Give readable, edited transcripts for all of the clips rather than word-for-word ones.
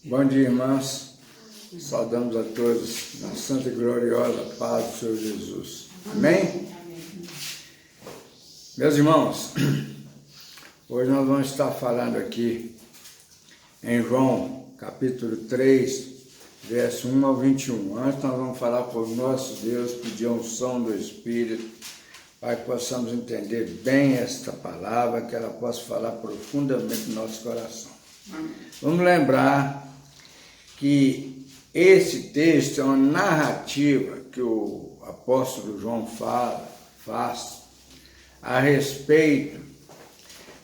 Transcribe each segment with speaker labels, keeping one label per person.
Speaker 1: Bom dia, irmãos. Saudamos a todos na santa e gloriosa paz do Senhor Jesus. Amém? Meus irmãos, hoje nós vamos estar falando aqui em João, capítulo 3, verso 1 ao 21. Antes nós vamos falar por nosso Deus, pedir a unção do Espírito, para que possamos entender bem esta palavra, que ela possa falar profundamente no nosso coração. Vamos lembrar que esse texto é uma narrativa que o apóstolo João faz a respeito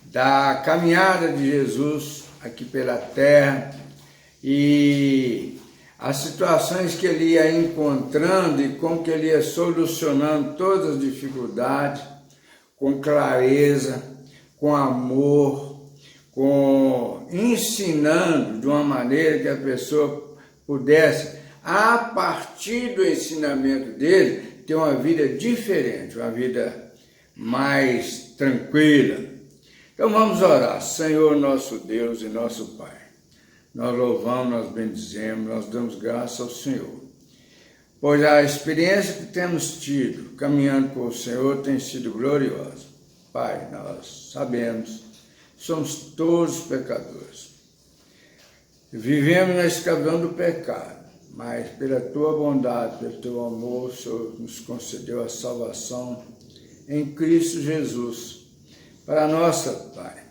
Speaker 1: da caminhada de Jesus aqui pela terra e as situações que ele ia encontrando e como que ele ia solucionando todas as dificuldades com clareza, com amor, ensinando de uma maneira que a pessoa pudesse, a partir do ensinamento dele, ter uma vida diferente, uma vida mais tranquila. Então vamos orar. Senhor nosso Deus e nosso Pai, nós louvamos, nós bendizemos, nós damos graça ao Senhor, pois a experiência que temos tido caminhando com o Senhor tem sido gloriosa. Pai, nós sabemos, somos todos pecadores. Vivemos na escravidão do pecado, mas pela Tua bondade, pelo Teu amor, o Senhor nos concedeu a salvação em Cristo Jesus, para a nossa, Pai,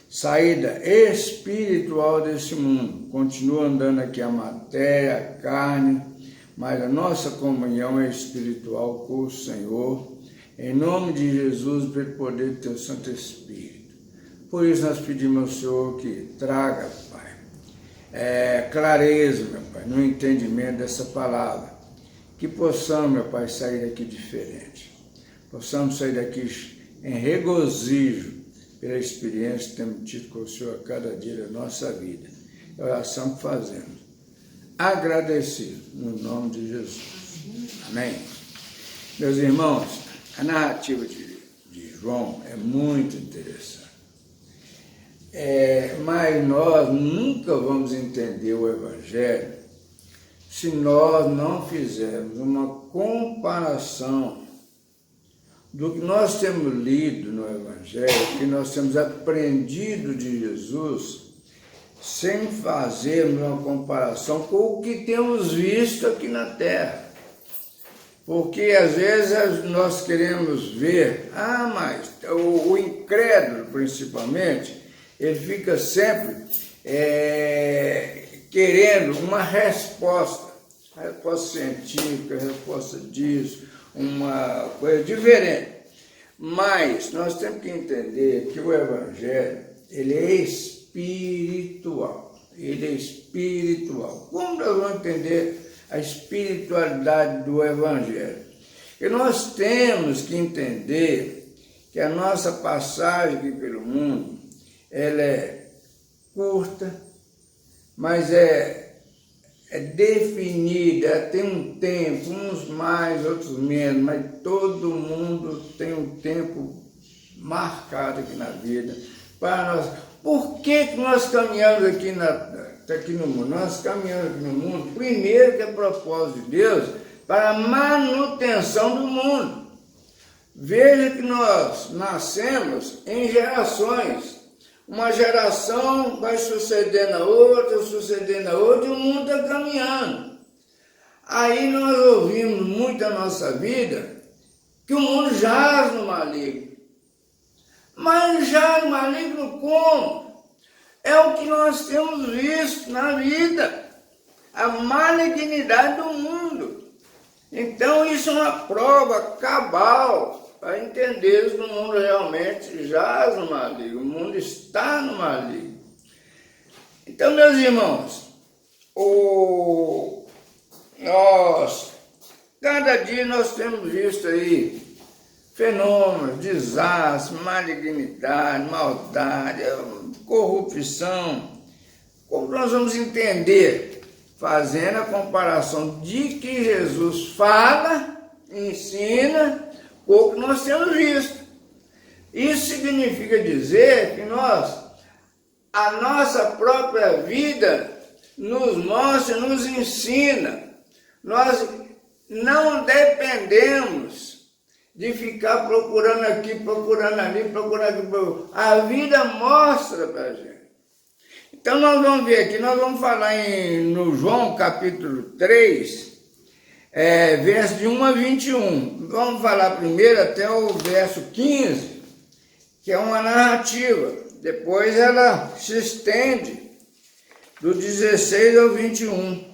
Speaker 1: saída espiritual desse mundo. Continua andando aqui a matéria, a carne, mas a nossa comunhão é espiritual com o Senhor, em nome de Jesus, pelo poder do Teu Santo Espírito. Por isso nós pedimos ao Senhor que traga, Pai, clareza, meu Pai, no entendimento dessa palavra, que possamos, meu Pai, sair daqui diferente, possamos sair daqui em regozijo pela experiência que temos tido com o Senhor a cada dia da nossa vida. A oração que fazemos, agradecido no nome de Jesus. Amém? Meus irmãos, a narrativa de João é muito interessante. Mas nós nunca vamos entender o Evangelho se nós não fizermos uma comparação do que nós temos lido no Evangelho, que nós temos aprendido de Jesus, sem fazermos uma comparação com o que temos visto aqui na Terra. Porque às vezes nós queremos ver, mas o incrédulo principalmente, ele fica sempre querendo uma resposta científica, resposta disso, uma coisa diferente. Mas nós temos que entender que o Evangelho, ele é espiritual. Ele é espiritual. Como nós vamos entender a espiritualidade do Evangelho? Porque nós temos que entender que a nossa passagem aqui pelo mundo, ela é curta, mas é definida, tem um tempo, uns mais, outros menos, mas todo mundo tem um tempo marcado aqui na vida para nós. Por que nós caminhamos aqui no mundo? Nós caminhamos aqui no mundo, primeiro que é propósito de Deus, para a manutenção do mundo. Veja que nós nascemos em gerações. Uma geração vai sucedendo a outra, e o mundo está caminhando. Aí nós ouvimos muito na nossa vida que o mundo jaz no maligno. Mas jaz no maligno como? É o que nós temos visto na vida, a malignidade do mundo. Então isso é uma prova cabal para entender que o mundo realmente jaz no maligno, o mundo está no maligno. Então, meus irmãos, cada dia nós temos visto aí fenômenos, desastres, malignidade, maldade, corrupção. Como nós vamos entender? Fazendo a comparação de que Jesus fala, ensina, o que nós temos visto. Isso significa dizer que a nossa própria vida nos mostra, nos ensina. Nós não dependemos de ficar procurando aqui, procurando ali, procurando aqui. A vida mostra para a gente. Então nós vamos ver aqui, nós vamos falar no João capítulo 3, verso de 1 a 21. Vamos falar primeiro até o verso 15, que é uma narrativa. Depois ela se estende do 16 ao 21.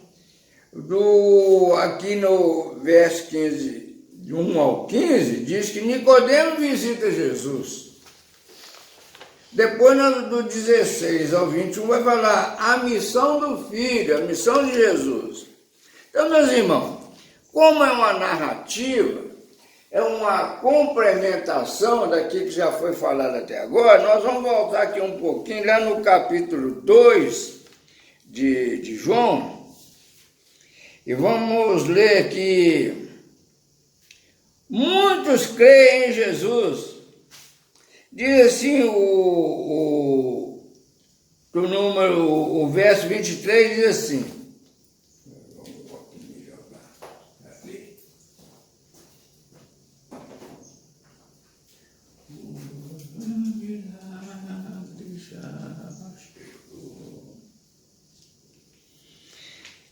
Speaker 1: Aqui no verso 15, de 1 ao 15, diz que Nicodemo visita Jesus. Depois do 16 ao 21 vai falar a missão do Filho, a missão de Jesus. Então, meus irmãos, como é uma narrativa, é uma complementação daquilo que já foi falado até agora, nós vamos voltar aqui um pouquinho, lá no capítulo 2 de João, e vamos ler aqui. Muitos creem em Jesus. Diz assim o verso 23, diz assim.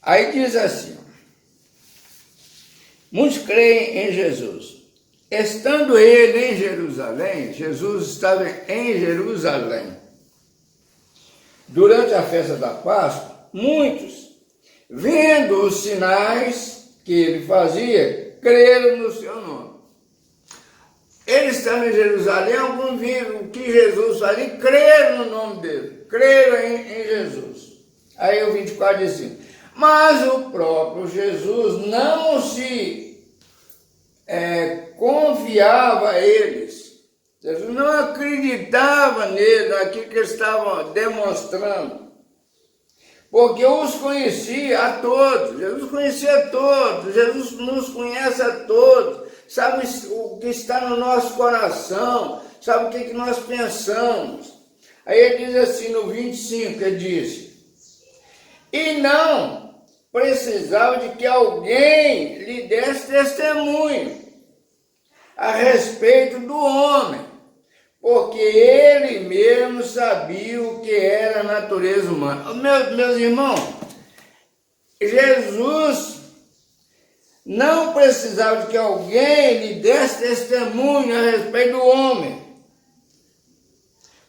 Speaker 1: Aí diz assim, muitos creem em Jesus. Estando ele em Jerusalém, Jesus estava em Jerusalém. Durante a festa da Páscoa, muitos, vendo os sinais que ele fazia, creram no seu nome. Ele estava em Jerusalém, alguns viram o que Jesus fazia e creram no nome dele, creram em Jesus. Aí o 24 diz assim, mas o próprio Jesus não se confiava a eles. Jesus não acreditava nele, naquilo que eles estavam demonstrando. Porque os conhecia a todos. Jesus conhecia a todos. Jesus nos conhece a todos. Sabe o que está no nosso coração. Sabe o que nós pensamos. Aí ele diz assim no 25, ele diz, e não precisava de que alguém lhe desse testemunho a respeito do homem, porque ele mesmo sabia o que era a natureza humana. Meus irmãos, Jesus não precisava de que alguém lhe desse testemunho a respeito do homem,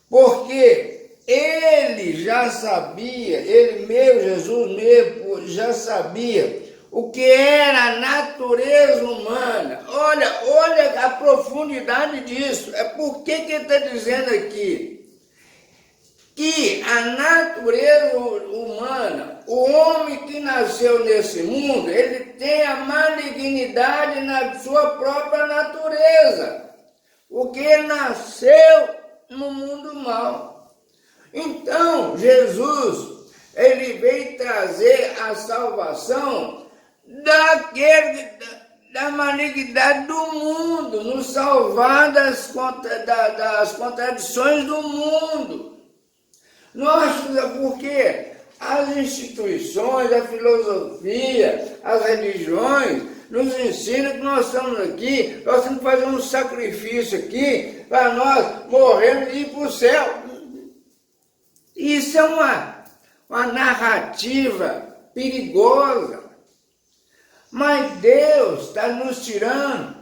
Speaker 1: porque ele já sabia, ele mesmo, Jesus mesmo, já sabia o que era a natureza humana. Olha a profundidade disso. É por que ele está dizendo aqui que a natureza humana, o homem que nasceu nesse mundo, ele tem a malignidade na sua própria natureza, porque ele nasceu no mundo mau. Então, Jesus, ele veio trazer a salvação da malignidade do mundo, nos salvar das contradições do mundo. Porque as instituições, a filosofia, as religiões nos ensinam que nós estamos aqui, nós temos que fazer um sacrifício aqui para nós morrermos e ir para o céu. Isso é uma narrativa perigosa. Mas Deus está nos tirando,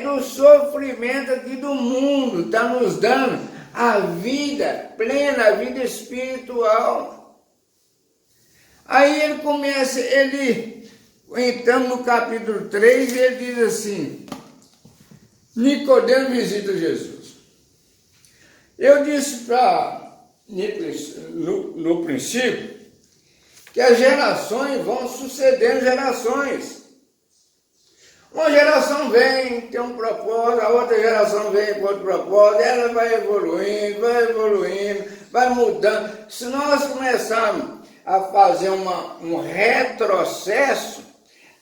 Speaker 1: do sofrimento aqui do mundo, está nos dando a vida plena, a vida espiritual. Aí ele começa, entramos no capítulo 3 e ele diz assim, Nicodemo visita Jesus. Eu disse no princípio, que as gerações vão sucedendo gerações. Uma geração vem, tem um propósito, a outra geração vem com outro propósito, ela vai evoluindo, vai mudando. Se nós começarmos a fazer um retrocesso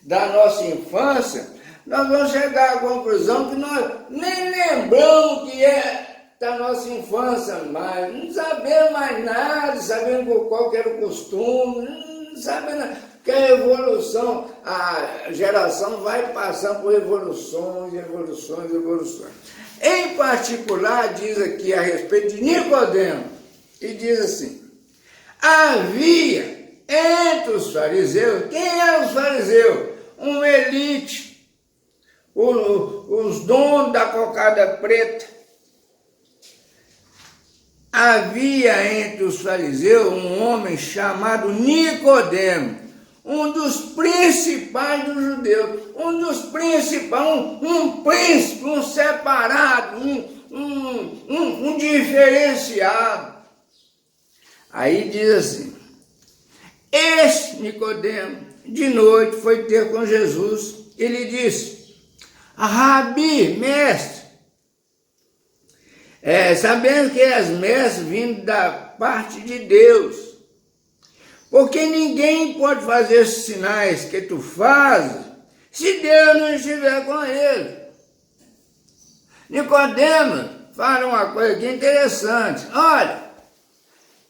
Speaker 1: da nossa infância, nós vamos chegar à conclusão que nós nem lembramos o que é da nossa infância mais, não sabemos mais nada, sabemos qual que era o costume, não sabe nada. Que a evolução, a geração vai passando por evoluções, evoluções, evoluções. Em particular, diz aqui a respeito de Nicodemo, e diz assim: havia entre os fariseus, quem eram os fariseus? Uma elite, os donos da cocada preta. Havia entre os fariseus um homem chamado Nicodemo, um dos principais dos judeus, um dos principais, um príncipe, um separado, um diferenciado. Aí diz assim: este Nicodemo, de noite, foi ter com Jesus e lhe disse: Rabi, mestre, sabendo que és mestre vindo da parte de Deus, porque ninguém pode fazer esses sinais que tu fazes se Deus não estiver com ele. Nicodemo fala uma coisa aqui interessante. Olha,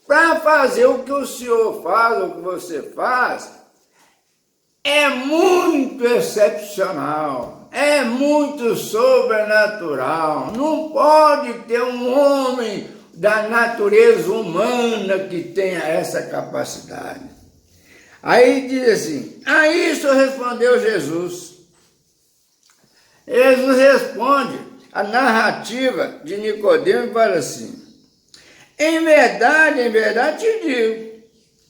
Speaker 1: para fazer o que o senhor faz, o que você faz, é muito excepcional, é muito sobrenatural. Não pode ter um homem da natureza humana que tenha essa capacidade. Aí diz assim: a isso respondeu Jesus. Jesus responde a narrativa de Nicodemo e fala assim: em verdade te digo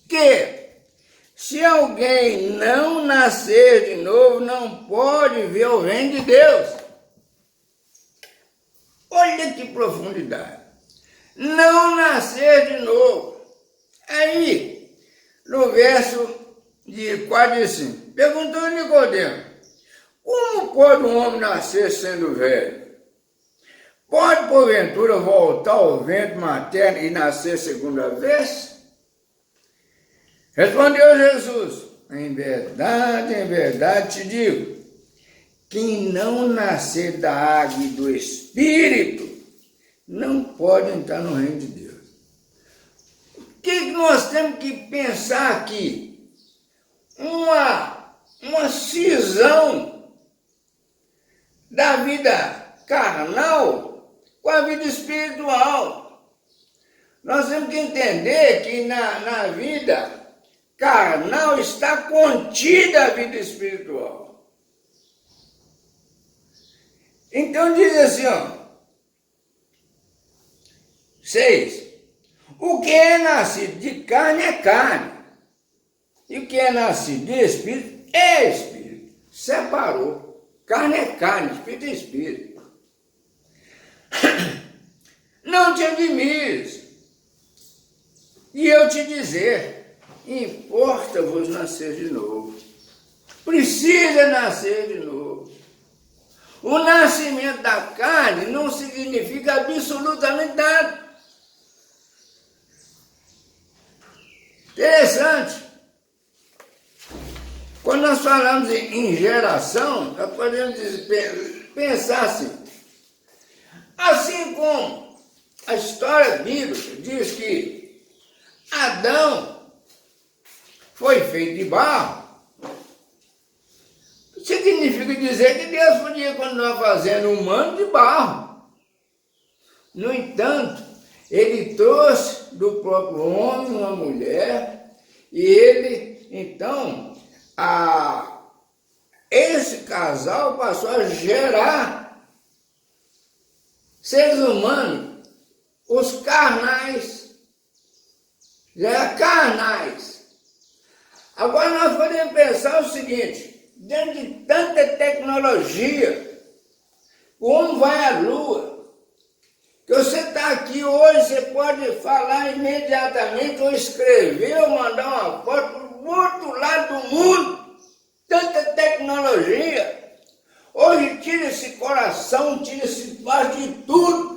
Speaker 1: que se alguém não nascer de novo, não pode ver o reino de Deus. Olha que profundidade. Não nascer de novo. Aí, no verso de 45, perguntou Nicodemo: como pode um homem nascer sendo velho? Pode, porventura, voltar ao ventre materno e nascer segunda vez? Respondeu Jesus: em verdade te digo, quem não nascer da água e do Espírito não pode entrar no reino de Deus. O que nós temos que pensar aqui? Uma cisão da vida carnal com a vida espiritual. Nós temos que entender que na vida carnal está contida a vida espiritual. Então diz assim, ó, 6. O que é nascido de carne é carne, e o que é nascido de espírito é espírito. Separou. Carne é carne, espírito é espírito. Não te admires, e eu te dizer, importa-vos nascer de novo. Precisa nascer de novo. O nascimento da carne não significa absolutamente nada. Interessante. Quando nós falamos em geração, nós podemos pensar assim como a história bíblica diz que Adão foi feito de barro, significa dizer que Deus podia continuar fazendo um humano de barro. No entanto, ele trouxe do próprio homem uma mulher, e ele, então, esse casal passou a gerar seres humanos, os carnais, carnais. Agora nós podemos pensar o seguinte: dentro de tanta tecnologia, o homem vai à Lua, que você está aqui hoje, você pode falar imediatamente, ou escrever, ou mandar uma foto para o outro lado do mundo. Tanta tecnologia. Hoje tira esse coração, tira esse faz de tudo.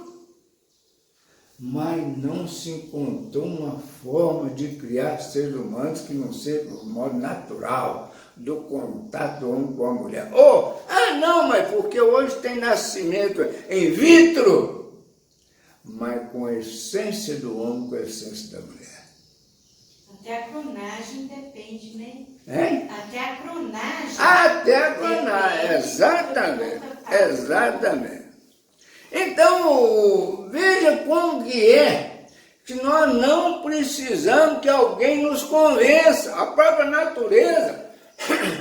Speaker 1: Mas não se encontrou uma forma de criar seres humanos que não seja do modo natural, do contato do homem com a mulher. Não, mas porque hoje tem nascimento in vitro, mas com a essência do homem, com a essência da mulher.
Speaker 2: Até a clonagem depende, né?
Speaker 1: Hein?
Speaker 2: Até a clonagem.
Speaker 1: Até a clonagem, exatamente. Exatamente. Então, veja como que é que nós não precisamos que alguém nos convença. A própria natureza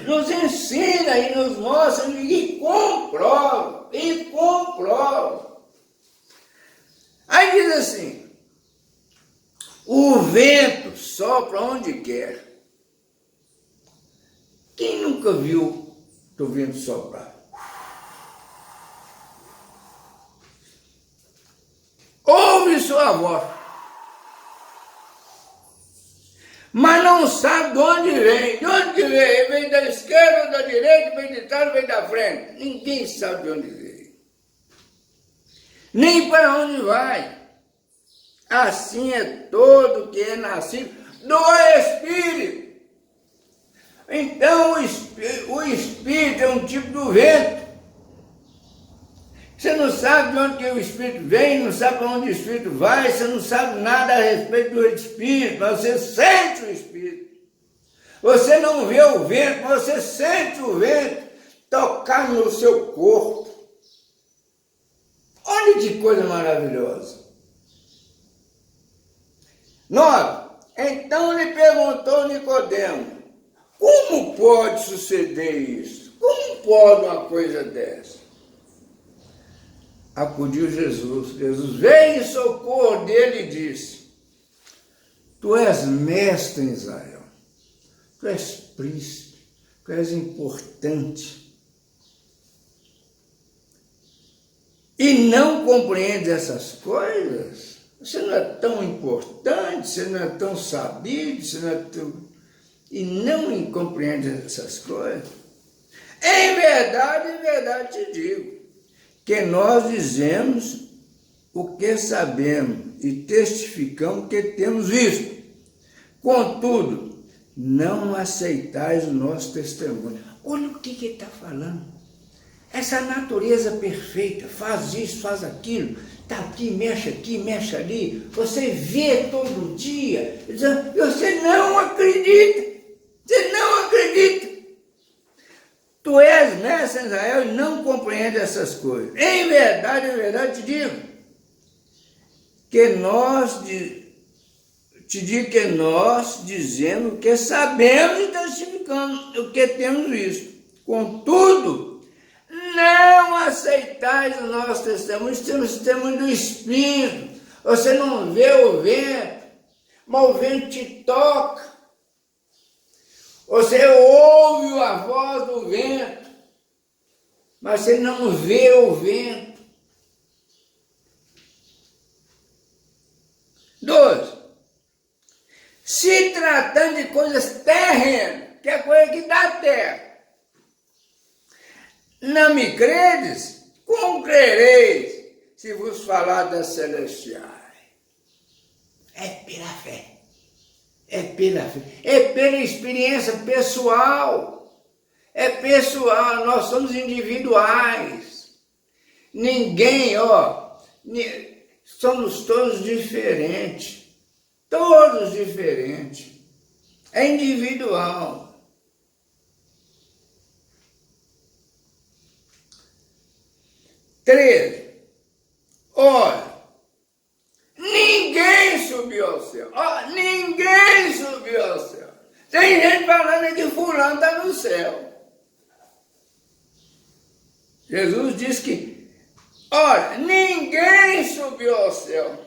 Speaker 1: nos ensina e nos mostra e comprova, e comprova. Aí diz assim, o vento sopra onde quer. Quem nunca viu o vento soprar? Ouve sua voz, mas não sabe de onde vem. De onde que vem? Vem da esquerda, da direita, vem de trás, vem da frente. Ninguém sabe de onde veio. Nem para onde vai. Assim é todo que é nascido do Espírito. Então o Espírito é um tipo do vento. Você não sabe de onde que o Espírito vem, não sabe para onde o Espírito vai, você não sabe nada a respeito do Espírito, mas você sente o Espírito. Você não vê o vento, mas você sente o vento tocar no seu corpo. Olha que coisa maravilhosa. 9. Então lhe perguntou Nicodemo, como pode suceder isso? Como pode uma coisa dessa? Acudiu Jesus. Jesus veio em socorro dele e disse, tu és mestre em Israel, tu és príncipe, tu és importante. E não compreendes essas coisas? Você não é tão importante, você não é tão sabido, você não é tão... E não compreende essas coisas? Em verdade te digo, que nós dizemos o que sabemos e testificamos que temos visto. Contudo, não aceitais o nosso testemunho. Olha o que ele está falando. Essa natureza perfeita, faz isso, faz aquilo, está aqui, mexe ali, você vê todo dia, e você não acredita, você não acredita. Tu és mestre em Israel e não compreende essas coisas. Em verdade te digo, que nós dizemos o que sabemos e testificamos o que temos visto. Contudo, não aceitais o nosso testemunho, temos testemunho do Espírito. Você não vê o vento, mas o vento te toca. Você ouve a voz do vento, mas você não vê o vento. 12. Se tratando de coisas terrenas, que é coisa que dá terra, não me credes? Como crereis se vos falar das celestiais? É pela fé. É pela experiência pessoal. É pessoal, nós somos individuais. Ninguém, somos todos diferentes. Todos diferentes. É individual. 13. Olha, ninguém subiu ao céu. Ninguém subiu ao céu. Tem gente falando que fulano está no céu. Jesus disse que, olha, ninguém subiu ao céu,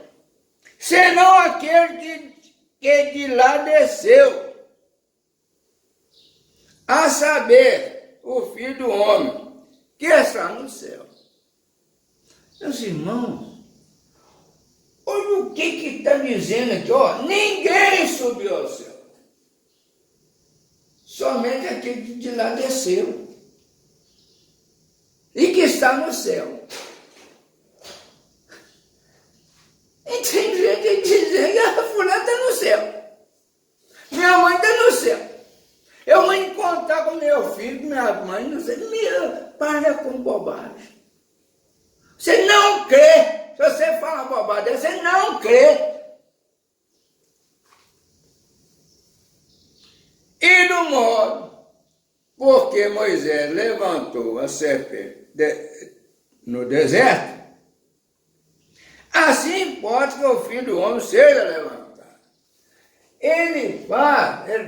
Speaker 1: senão aquele que de lá desceu, a saber, o Filho do Homem, que está no céu. Meus irmãos, olha o que está dizendo aqui, ninguém subiu ao céu. Somente aquele que de lá desceu. E que está no céu. E tem gente dizendo que a fulana está no céu. Minha mãe está no céu. Eu vou encontrar com meu filho, minha mãe, não sei. Para com bobagem. Você não crê. Se você fala bobagem, você não crê. porque Moisés levantou a serpente no deserto, assim pode que o Filho do Homem seja levantado. Ele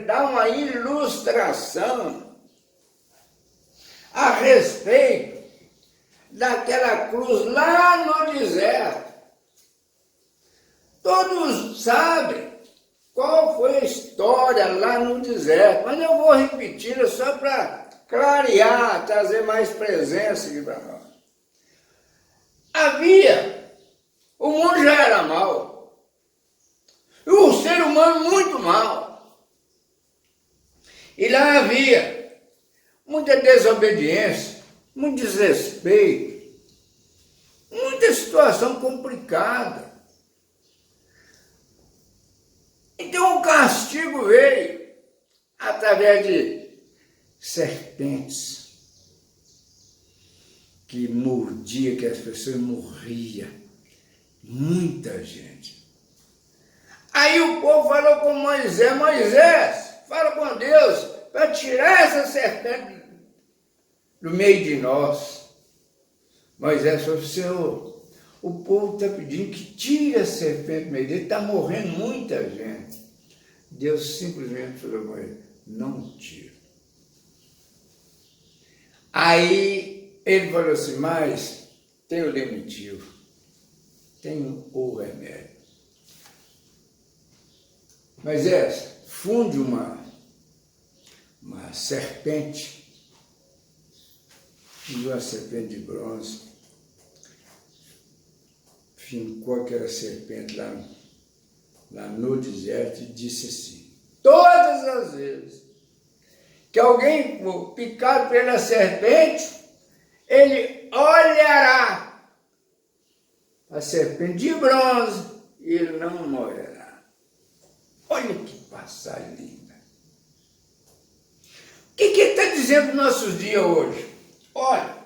Speaker 1: dá uma ilustração a respeito daquela cruz lá no deserto. Todos sabem qual foi a história lá no deserto, mas eu vou repetir só para clarear, trazer mais presença aqui para nós. O mundo já era mau, e o ser humano muito mau. E lá havia muita desobediência, muito desrespeito, muita situação complicada. Então o castigo veio através de serpentes que mordia, que as pessoas morriam. Muita gente. Aí o povo falou com Moisés: Moisés, fala com Deus para tirar essa serpente do meio de nós. Moisés falou: Senhor, o povo está pedindo que tire a serpente do meio dele, está morrendo muita gente. Deus simplesmente falou com ele: não tira. Aí ele falou assim: mas tem o lenitivo, tem o remédio. Moisés, funde uma serpente, uma serpente de bronze, fincou aquela serpente lá no deserto e disse assim: todas as vezes que alguém for picado pela serpente, ele olhará a serpente de bronze e ele não morrerá. Olha que passagem linda. O que ele está dizendo nos nossos dias hoje? Olha,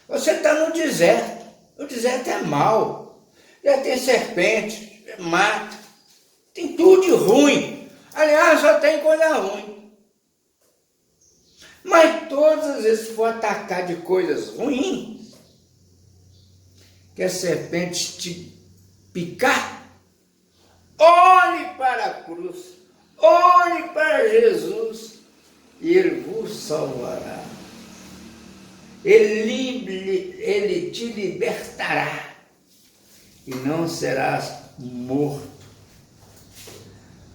Speaker 1: você está no deserto. O deserto é mau. Já tem serpente, mata, tem tudo de ruim. Aliás, só tem coisa ruim. Mas todas as vezes que for atacar de coisas ruins, que a serpente te picar, olhe para a cruz, olhe para Jesus, e Ele vos salvará. Ele te libertará, e não serás morto.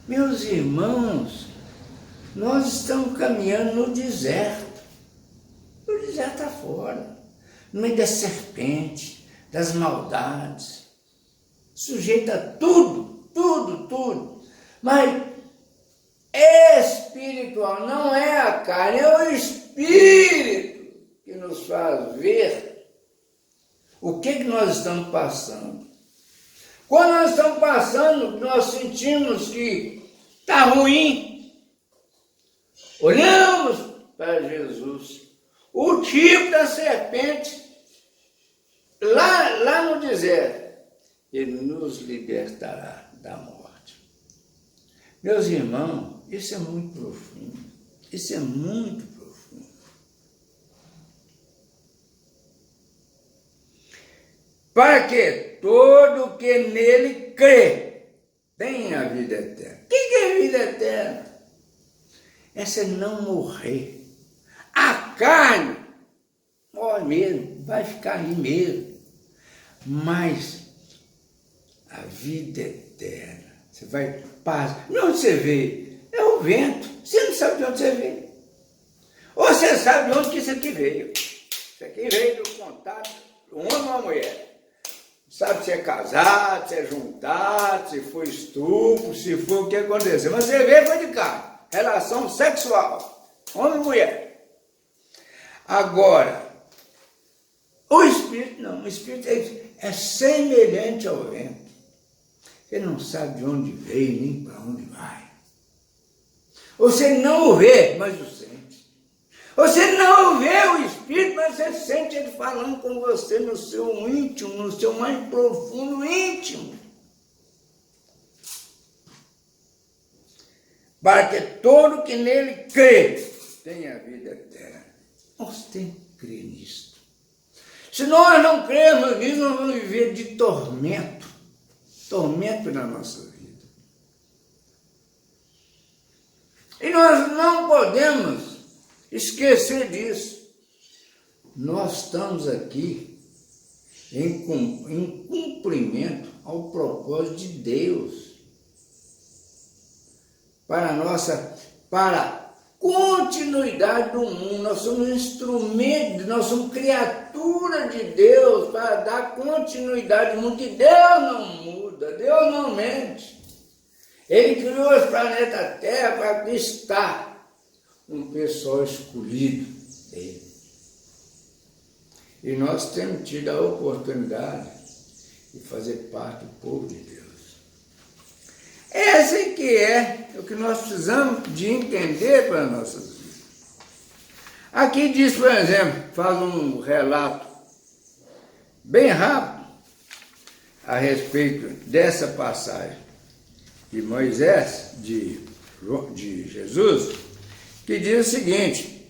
Speaker 1: Meus irmãos, nós estamos caminhando no deserto. O deserto está fora, no meio da serpente, das maldades, sujeito a tudo. Mas espiritual, não é a carne, é o Espírito que nos faz ver o que nós estamos passando. Quando nós estamos passando, nós sentimos que está ruim, olhamos para Jesus, o tipo da serpente, lá no deserto, ele nos libertará da morte. Meus irmãos, isso é muito profundo. Isso é muito profundo. Para que todo que nele crê tenha a vida eterna. O que é vida eterna? Essa é não morrer. A carne, morre mesmo, vai ficar aí mesmo. Mas a vida eterna, você vai paz. De onde você veio? É o vento. Você não sabe de onde você veio. Ou você sabe de onde que isso aqui veio. Isso aqui veio do contato de um homem ou uma mulher. Sabe se é casado, se é juntado, se foi estupro, se foi o que aconteceu. Mas você veio foi de cá. Relação sexual. Homem e mulher. Agora, o Espírito não. O Espírito é semelhante ao vento. Você não sabe de onde veio, nem para onde vai. Você não o vê, mas o sente. Você não vê o Espírito, mas você sente ele falando com você no seu íntimo, no seu mais profundo íntimo. Para que todo que nele crê têm a vida eterna. Nós temos que crer nisso. Se nós não crermos nisso, nós vamos viver de tormento. Tormento na nossa vida. E nós não podemos esquecer disso. Nós estamos aqui em cumprimento ao propósito de Deus. Para a continuidade do mundo. Nós somos instrumentos, nós somos criatura de Deus para dar continuidade ao mundo, que Deus não muda, Deus não mente. Ele criou esse planeta Terra para estar um pessoal escolhido dele. E nós temos tido a oportunidade de fazer parte do povo de Deus. Esse que é o que nós precisamos de entender para as nossas vidas. Aqui diz, por exemplo, faz um relato bem rápido a respeito dessa passagem de Moisés, de Jesus, que diz o seguinte: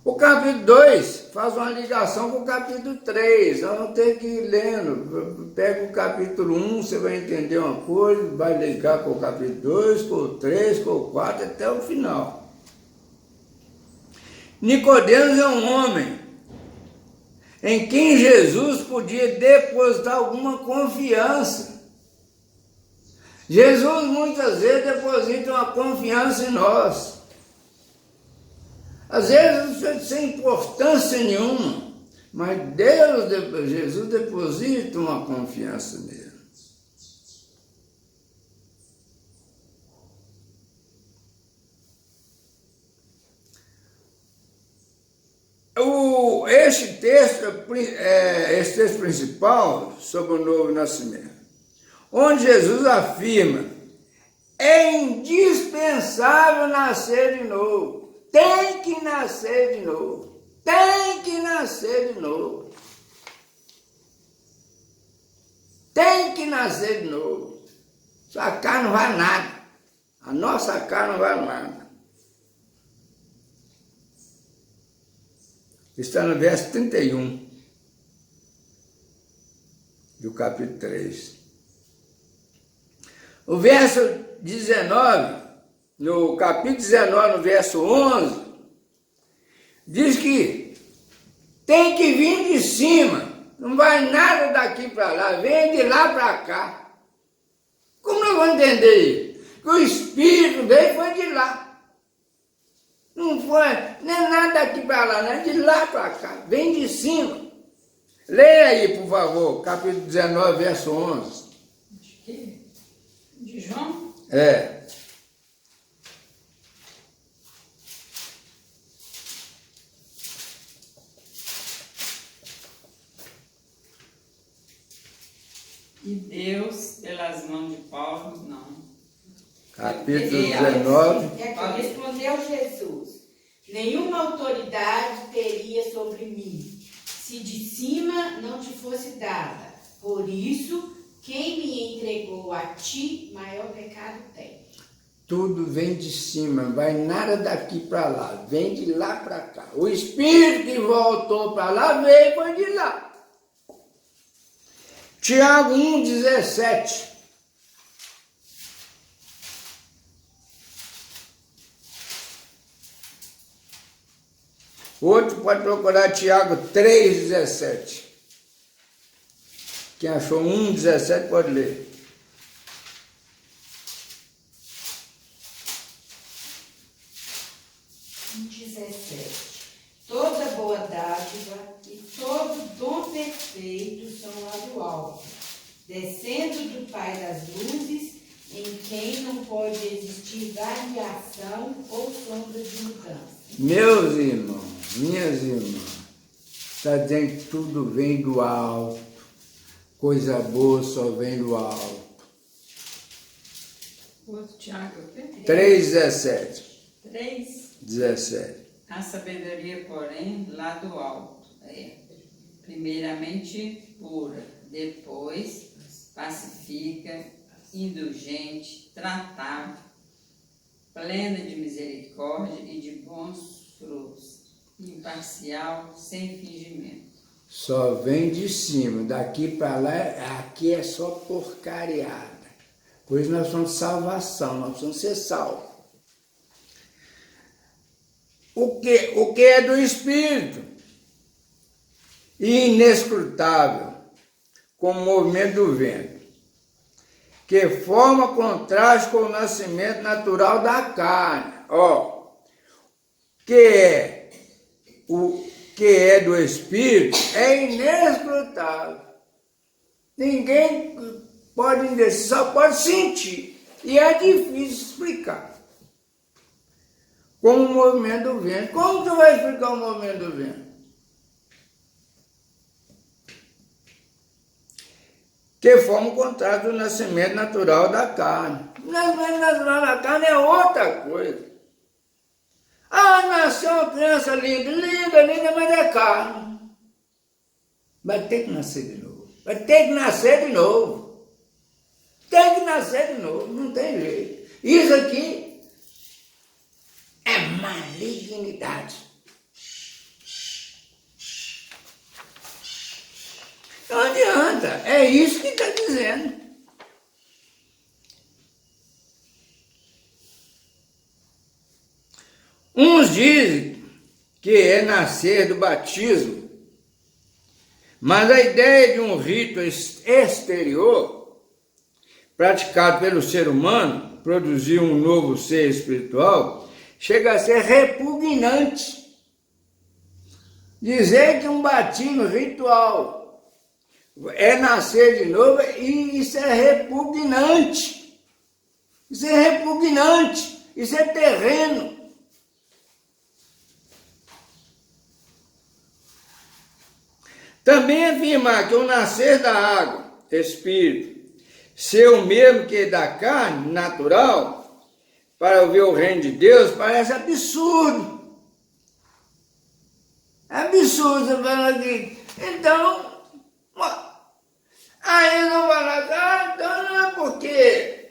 Speaker 1: o capítulo 2 faz uma ligação com o capítulo 3, nós vamos ter que ir lendo. Pega o capítulo 1, você vai entender uma coisa, vai ligar com o capítulo 2, com o 3, com o 4, até o final. Nicodemos é um homem em quem Jesus podia depositar alguma confiança. Jesus muitas vezes deposita uma confiança em nós. Às vezes sem importância nenhuma, mas Jesus deposita uma confiança nele. Esse texto principal sobre o novo nascimento, onde Jesus afirma: é indispensável nascer de novo. Tem que nascer de novo. Tem que nascer de novo. Tem que nascer de novo. Sua carne não vai nada. A nossa carne não vai nada. Está no verso 31 do capítulo 3. O verso 19, no capítulo 19, no verso 11, diz que tem que vir de cima, não vai nada daqui para lá, vem de lá para cá. Como nós vamos entender isso? Que o Espírito veio e foi de lá. Não foi, nem nada daqui para lá, nem de lá para cá, vem de cima. Leia aí, por favor, capítulo 19, verso 11.
Speaker 2: Acho que de João?
Speaker 1: É.
Speaker 2: E Deus, pelas mãos de Paulo, não.
Speaker 1: Capítulo 19.
Speaker 3: Respondeu Jesus: nenhuma autoridade teria sobre mim, se de cima não te fosse dada. Por isso, quem me entregou a ti, maior pecado tem.
Speaker 1: Tudo vem de cima, não vai nada daqui para lá, vem de lá para cá. O Espírito que voltou para lá veio e foi de lá. Tiago 1,17. Outro pode procurar Tiago 3,17. Quem achou 1,17 pode ler.
Speaker 3: Toda boa dádiva e todo dom perfeito são lá do alto, descendo do Pai das luzes, em quem não pode existir variação ou sombra de mudança.
Speaker 1: Meus irmãos, minhas irmãs, está dizendo que tudo vem do alto, coisa boa só vem do alto.
Speaker 2: Outro Tiago, o quê?
Speaker 1: 3,17.
Speaker 2: 3.
Speaker 1: 17.
Speaker 2: A sabedoria, porém, lá do alto, primeiramente pura, depois pacifica, indulgente, tratável, plena de misericórdia e de bons frutos, imparcial, sem fingimento.
Speaker 1: Só vem de cima, daqui para lá, aqui é só porcariada. Por isso nós precisamos de salvação, nós precisamos ser salvos. O que é do Espírito? Inescrutável, como o movimento do vento, que forma contraste com o nascimento natural da carne. O que é do Espírito é inescrutável. Ninguém pode entender, só pode sentir. E é difícil explicar. Como o movimento do vento. Como tu vai explicar o movimento do vento? Que forma o contraste do nascimento natural da carne. O nascimento natural da carne é outra coisa. Nasceu uma criança linda, mas é carne. Vai ter que nascer de novo. Vai ter que nascer de novo. Tem que nascer de novo, não tem jeito. Isso aqui é malignidade. Não adianta, é isso que está dizendo. Uns dizem que é nascer do batismo, mas a ideia de um rito exterior, praticado pelo ser humano, produzir um novo ser espiritual, chega a ser repugnante. Dizer que um batismo ritual é nascer de novo, e isso é repugnante. Isso é repugnante, isso é terreno. Também afirmar que o nascer da água, espírito, ser o mesmo que da carne, natural, para ver o reino de Deus, parece absurdo. Absurdo você falar aqui. Então, aí não vai lá, então não é porque.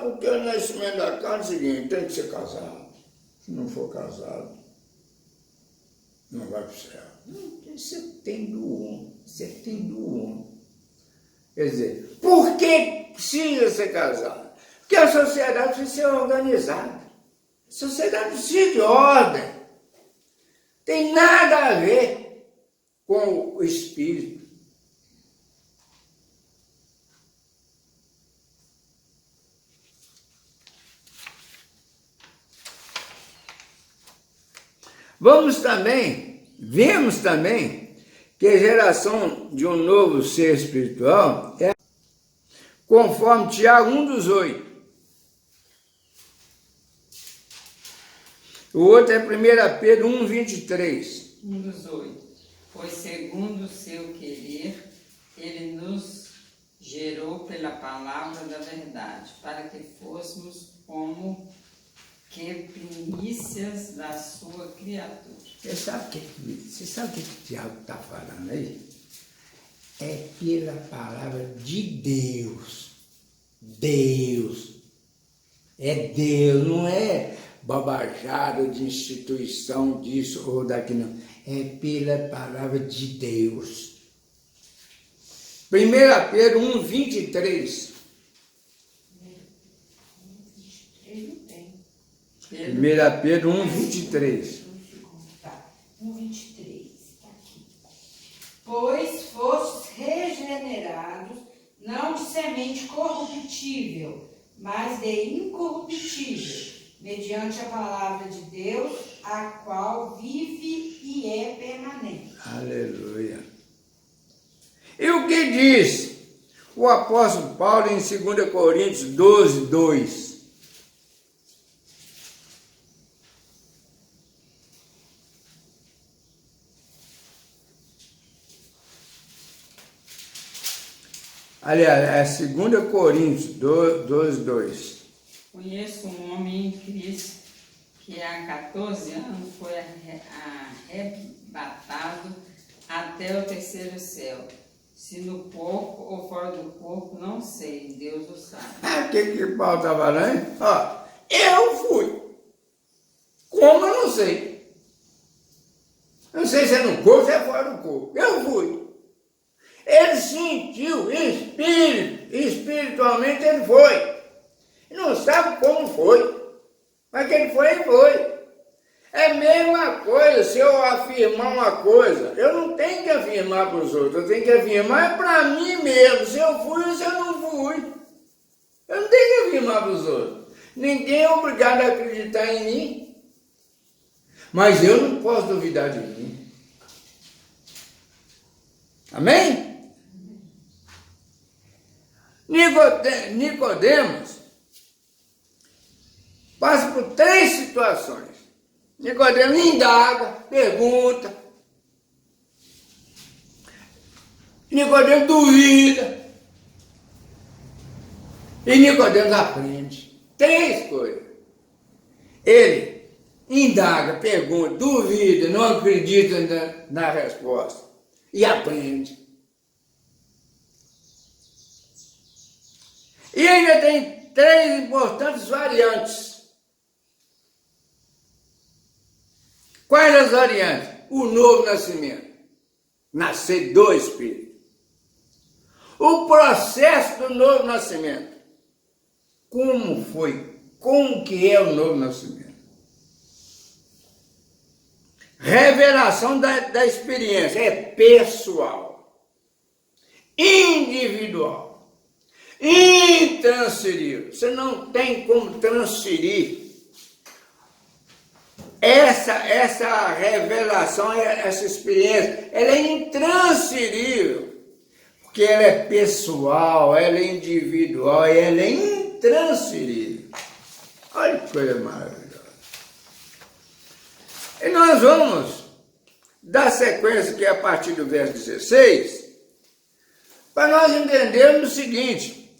Speaker 1: Porque o nascimento da carne é o seguinte, tem que ser casado. Se não for casado, não vai para o céu. Você tem do homem, você tem do homem. Quer dizer, por que precisa ser casado? Porque a sociedade precisa ser organizada. A sociedade precisa de ordem. Tem nada a ver com o espírito. Vemos também que a geração de um novo ser espiritual é conforme Tiago 1:8. O outro é 1 Pedro 1:23.
Speaker 2: 1:8. Pois segundo o seu querer, ele nos gerou pela palavra da verdade, para que fôssemos como que primícias da sua criatura.
Speaker 1: Você sabe o que Tiago está falando aí? É pela palavra de Deus. Deus. É Deus, não é babajada de instituição disso ou daquilo, não. É pela palavra de Deus. 1 Pedro 1:23. 1 Pedro 1:23.
Speaker 3: 1:23, está aqui. Pois fostes regenerados, não de semente corruptível, mas de incorruptível, mediante a palavra de Deus, a qual vive e é permanente.
Speaker 1: Aleluia. E o que diz o apóstolo Paulo em 2 Coríntios 12:2? Aliás, é 2 Coríntios 12:2.
Speaker 2: Conheço um homem em Cristo que há 14 anos foi arrebatado até o terceiro céu. Se no corpo ou fora do corpo, não sei, Deus o sabe.
Speaker 1: O que Paulo está falando? Eu fui. Como eu não sei. Eu não sei se é no corpo, se é fora do corpo. Eu fui. Ele sentiu, espiritualmente ele foi. Não sabe como foi, mas que ele foi. É a mesma coisa, se eu afirmar uma coisa, eu não tenho que afirmar para os outros, eu tenho que afirmar para mim mesmo, se eu fui ou se eu não fui. Eu não tenho que afirmar para os outros. Ninguém é obrigado a acreditar em mim, mas eu não posso duvidar de mim. Amém? Nicodemos passa por 3 situações. Nicodemos indaga, pergunta. Nicodemos duvida. E Nicodemos aprende. 3 coisas. Ele indaga, pergunta, duvida, não acredita na resposta. E aprende. E ainda tem 3 importantes variantes. Quais as variantes? O novo nascimento. Nascer do Espírito. O processo do novo nascimento. Como foi? Como que é o novo nascimento? Revelação da experiência. É pessoal. Individual. Intransferível. Você não tem como transferir essa revelação, essa experiência, ela é intransferível, porque ela é pessoal, ela é individual, ela é intransferível. Olha que coisa maravilhosa. E nós vamos dar sequência aqui a partir do verso 16, para nós entendermos o seguinte: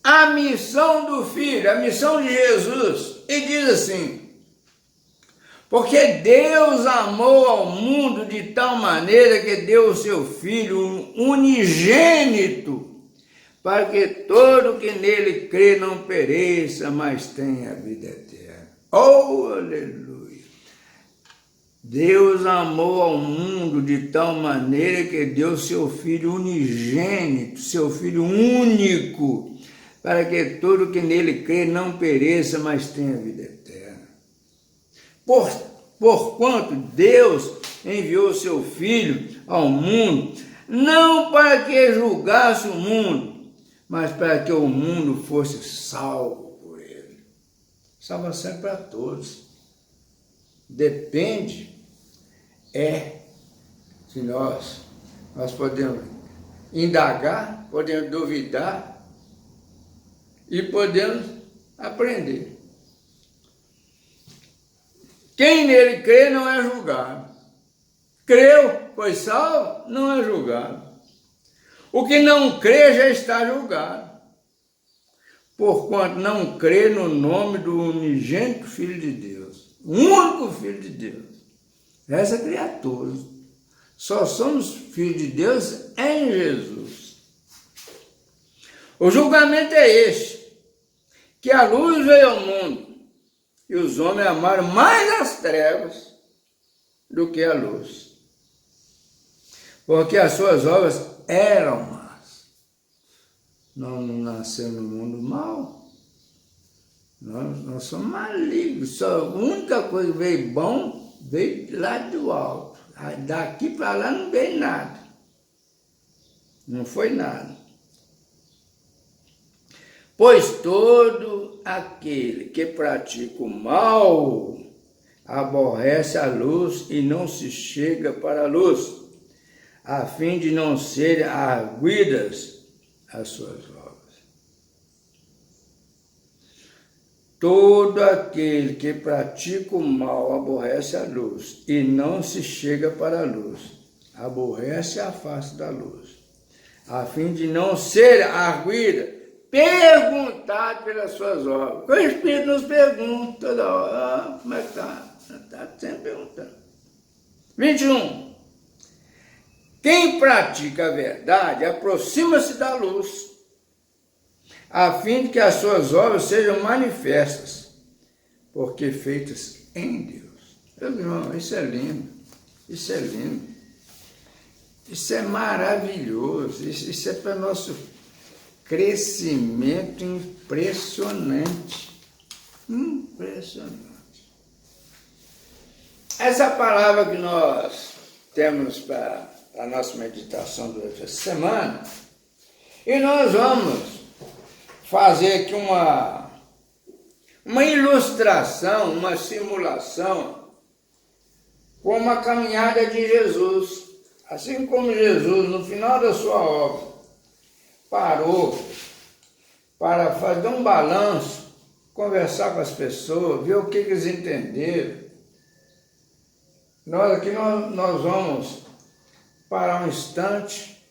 Speaker 1: a missão do Filho, a missão de Jesus, e diz assim: porque Deus amou ao mundo de tal maneira que deu o seu Filho unigênito, para que todo que nele crê não pereça, mas tenha a vida eterna. Oh, aleluia! Deus amou ao mundo de tal maneira que deu o seu Filho unigênito, seu Filho único, para que todo que nele crê não pereça, mas tenha a vida eterna. Porquanto Deus enviou seu Filho ao mundo, não para que julgasse o mundo, mas para que o mundo fosse salvo por ele. Salvação é para todos. Depende, de nós. Nós podemos indagar, podemos duvidar e podemos aprender. Quem nele crê não é julgado. Creu, foi salvo, não é julgado. O que não crê já está julgado, porquanto não crê no nome do unigênito Filho de Deus, o único Filho de Deus. Essa criatura. Só somos filhos de Deus em Jesus. O julgamento é este, que a luz veio ao mundo, e os homens amaram mais as trevas do que a luz, porque as suas obras eram más. Nós não nascemos no mundo mal, nós somos malignos. A única coisa que veio bom, veio lá do alto. Daqui para lá não veio nada, não foi nada. Pois todo aquele que pratica o mal aborrece a luz e não se chega para a luz, a fim de não serem arguidas as suas obras. Todo aquele que pratica o mal aborrece a luz e não se chega para a luz, aborrece a face da luz, a fim de não ser arguida, perguntado pelas suas obras. O Espírito nos pergunta toda hora: como é que está? Está sempre perguntando. 21. Quem pratica a verdade aproxima-se da luz, a fim de que as suas obras sejam manifestas, porque feitas em Deus. Meu irmão, isso é lindo, isso é lindo, isso é maravilhoso, isso é para nosso crescimento impressionante, impressionante. Essa palavra que nós temos para a nossa meditação durante essa semana, e nós vamos fazer aqui uma ilustração, uma simulação com uma caminhada de Jesus. Assim como Jesus, no final da sua obra, parou para fazer um balanço, conversar com as pessoas, ver o que eles entenderam. Nós aqui nós vamos parar um instante,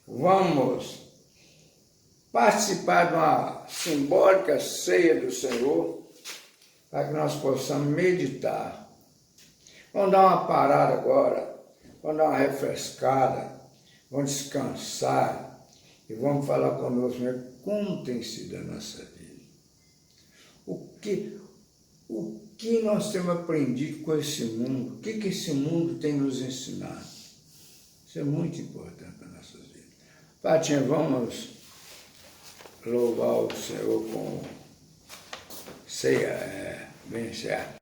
Speaker 1: vamos participar de uma simbólica ceia do Senhor, para que nós possamos meditar. Vamos dar uma parada agora, vamos dar uma refrescada, vamos descansar e vamos falar conosco, né? Como tem sido a nossa vida. O que nós temos aprendido com esse mundo? O que esse mundo tem nos ensinado? Isso é muito importante para as nossas vidas. Patinha, vamos louvar o Senhor com ceia, bem certo.